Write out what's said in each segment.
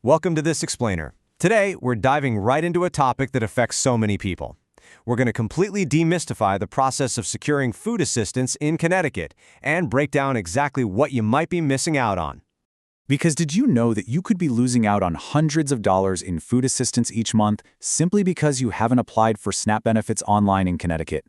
Welcome to This Explainer. Today, we're diving right into a topic that affects so many people. We're going to completely demystify the process of securing food assistance in Connecticut and break down exactly what you might be missing out on. Because did you know that you could be losing out on hundreds of dollars in food assistance each month simply because you haven't applied for SNAP benefits online in Connecticut?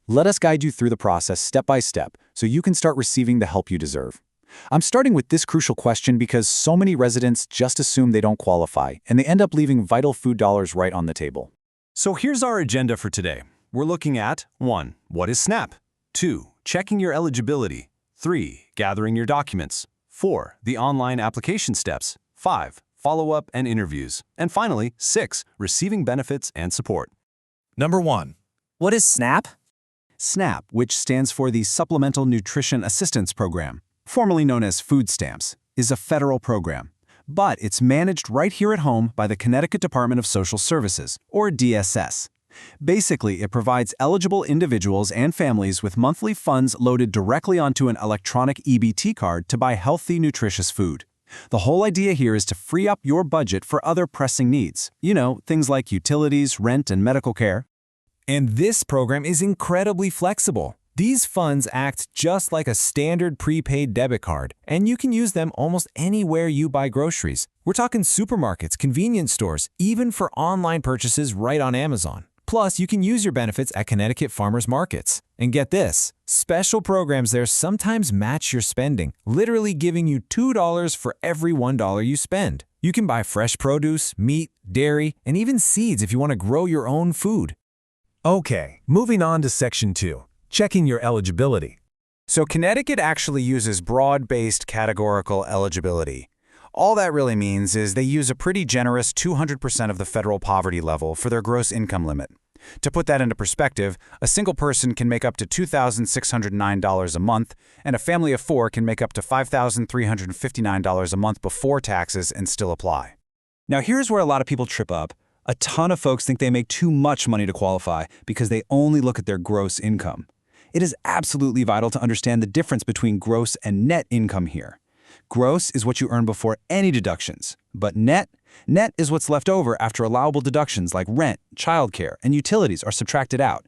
Let us guide you through the process step by step so you can start receiving the help you deserve. I'm starting with this crucial question because so many residents just assume they don't qualify, and they end up leaving vital food dollars right on the table. So here's our agenda for today. We're looking at 1. What is SNAP? 2. Checking your eligibility. 3. Gathering your documents. 4. The online application steps. 5. Follow-up and interviews. And finally, 6. Receiving benefits and support. Number 1. What is SNAP? SNAP, which stands for the Supplemental Nutrition Assistance Program, formerly known as food stamps, is a federal program. But it's managed right here at home by the Connecticut Department of Social Services, or DSS. Basically, it provides eligible individuals and families with monthly funds loaded directly onto an electronic EBT card to buy healthy, nutritious food. The whole idea here is to free up your budget for other pressing needs. You know, things like utilities, rent, and medical care. And this program is incredibly flexible. These funds act just like a standard prepaid debit card, and you can use them almost anywhere you buy groceries. We're talking supermarkets, convenience stores, even for online purchases right on Amazon. Plus, you can use your benefits at Connecticut farmers markets. And get this, special programs there sometimes match your spending, literally giving you $2 for every $1 you spend. You can buy fresh produce, meat, dairy, and even seeds if you want to grow your own food. Okay, moving on to Section 2. Checking your eligibility. So Connecticut actually uses broad-based categorical eligibility. All that really means is they use a pretty generous 200% of the federal poverty level for their gross income limit. To put that into perspective, a single person can make up to $2,609 a month, and a family of 4 can make up to $5,359 a month before taxes and still apply. Now here's where a lot of people trip up. A ton of folks think they make too much money to qualify because they only look at their gross income. It is absolutely vital to understand the difference between gross and net income here. Gross is what you earn before any deductions, but net is what's left over after allowable deductions like rent, childcare, and utilities are subtracted out.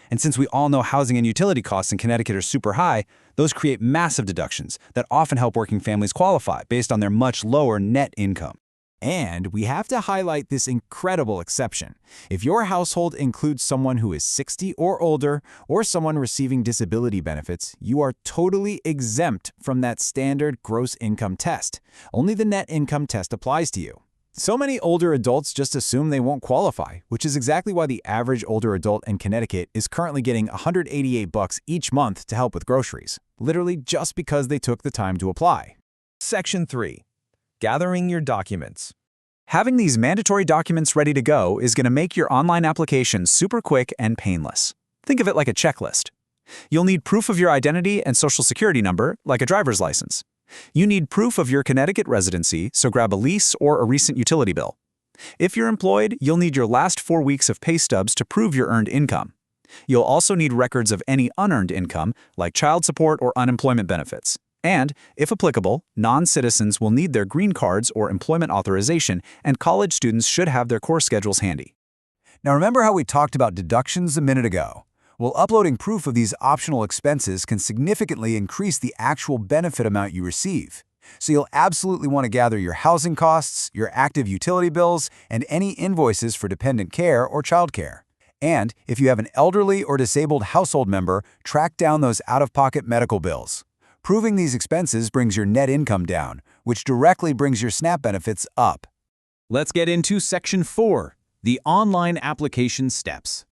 And since we all know housing and utility costs in Connecticut are super high, those create massive deductions that often help working families qualify based on their much lower net income. And we have to highlight this incredible exception. If your household includes someone who is 60 or older, or someone receiving disability benefits, you are totally exempt from that standard gross income test. Only the net income test applies to you. So many older adults just assume they won't qualify, which is exactly why the average older adult in Connecticut is currently getting $188 each month to help with groceries, literally just because they took the time to apply. Section 3. Gathering your documents. Having these mandatory documents ready to go is going to make your online application super quick and painless. Think of it like a checklist. You'll need proof of your identity and social security number, like a driver's license. You need proof of your Connecticut residency, so grab a lease or a recent utility bill. If you're employed, you'll need your last 4 weeks of pay stubs to prove your earned income. You'll also need records of any unearned income, like child support or unemployment benefits. And, if applicable, non-citizens will need their green cards or employment authorization, and college students should have their course schedules handy. Now remember how we talked about deductions a minute ago? Well, uploading proof of these optional expenses can significantly increase the actual benefit amount you receive. So you'll absolutely want to gather your housing costs, your active utility bills, and any invoices for dependent care or childcare. And if you have an elderly or disabled household member, track down those out-of-pocket medical bills. Proving these expenses brings your net income down, which directly brings your SNAP benefits up. Let's get into Section 4, the online application steps.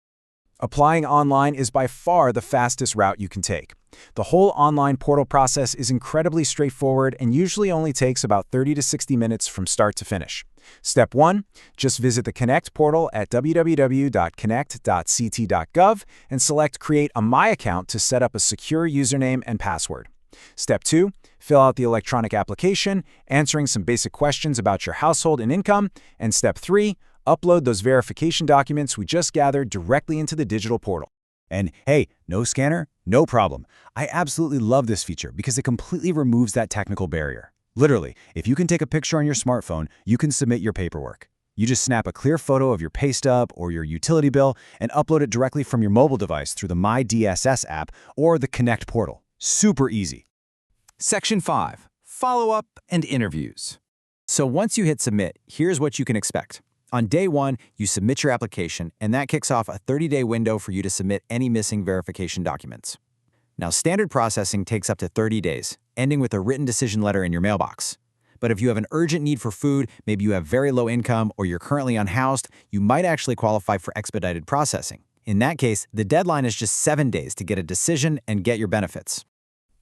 Applying online is by far the fastest route you can take. The whole online portal process is incredibly straightforward and usually only takes about 30 to 60 minutes from start to finish. Step 1, just visit the Connect portal at www.connect.ct.gov and select Create a My Account to set up a secure username and password. Step 2, fill out the electronic application, answering some basic questions about your household and income. And Step 3, upload those verification documents we just gathered directly into the digital portal. And hey, no scanner? No problem. I absolutely love this feature because it completely removes that technical barrier. Literally, if you can take a picture on your smartphone, you can submit your paperwork. You just snap a clear photo of your pay stub or your utility bill and upload it directly from your mobile device through the My DSS app or the Connect portal. Super easy. Section 5. Follow-up and interviews. So once you hit submit, here's what you can expect. On day 1, you submit your application, and that kicks off a 30-day window for you to submit any missing verification documents. Now, standard processing takes up to 30 days, ending with a written decision letter in your mailbox. But if you have an urgent need for food, maybe you have very low income, or you're currently unhoused, you might actually qualify for expedited processing. In that case, the deadline is just 7 days to get a decision and get your benefits.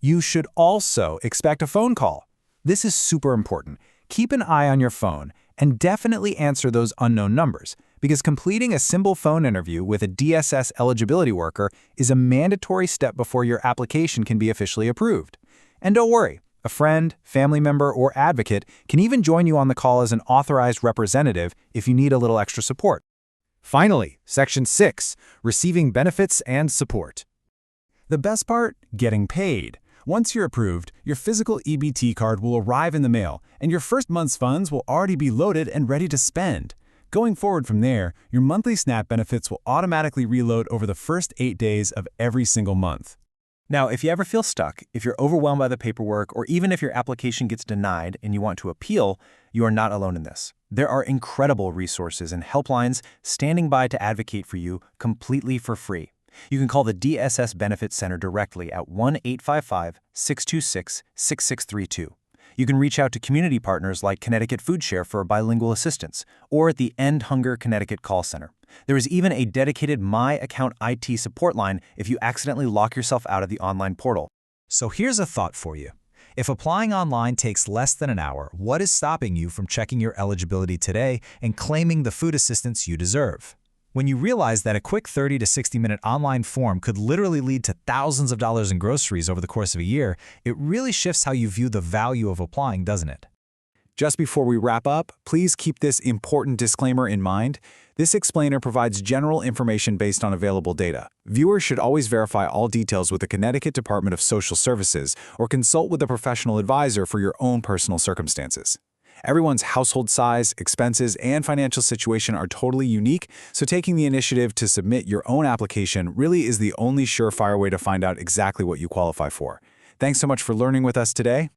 You should also expect a phone call. This is super important. Keep an eye on your phone and definitely answer those unknown numbers, because completing a simple phone interview with a DSS eligibility worker is a mandatory step before your application can be officially approved. And don't worry, a friend, family member, or advocate can even join you on the call as an authorized representative if you need a little extra support. Finally, Section 6, Receiving Benefits and Support. The best part? Getting paid. Once you're approved, your physical EBT card will arrive in the mail, and your first month's funds will already be loaded and ready to spend. Going forward from there, your monthly SNAP benefits will automatically reload over the first 8 days of every single month. Now, if you ever feel stuck, if you're overwhelmed by the paperwork, or even if your application gets denied and you want to appeal, you are not alone in this. There are incredible resources and helplines standing by to advocate for you completely for free. You can call the DSS Benefits Center directly at 1-855-626-6632. You can reach out to community partners like Connecticut Food Share for bilingual assistance, or at the End Hunger Connecticut Call Center. There is even a dedicated My Account IT support line if you accidentally lock yourself out of the online portal. So here's a thought for you. If applying online takes less than an hour, what is stopping you from checking your eligibility today and claiming the food assistance you deserve? When you realize that a quick 30 to 60-minute online form could literally lead to thousands of dollars in groceries over the course of a year, it really shifts how you view the value of applying, doesn't it? Just before we wrap up, please keep this important disclaimer in mind. This explainer provides general information based on available data. Viewers should always verify all details with the Connecticut Department of Social Services or consult with a professional advisor for your own personal circumstances. Everyone's household size, expenses, and financial situation are totally unique, so taking the initiative to submit your own application really is the only surefire way to find out exactly what you qualify for. Thanks so much for learning with us today.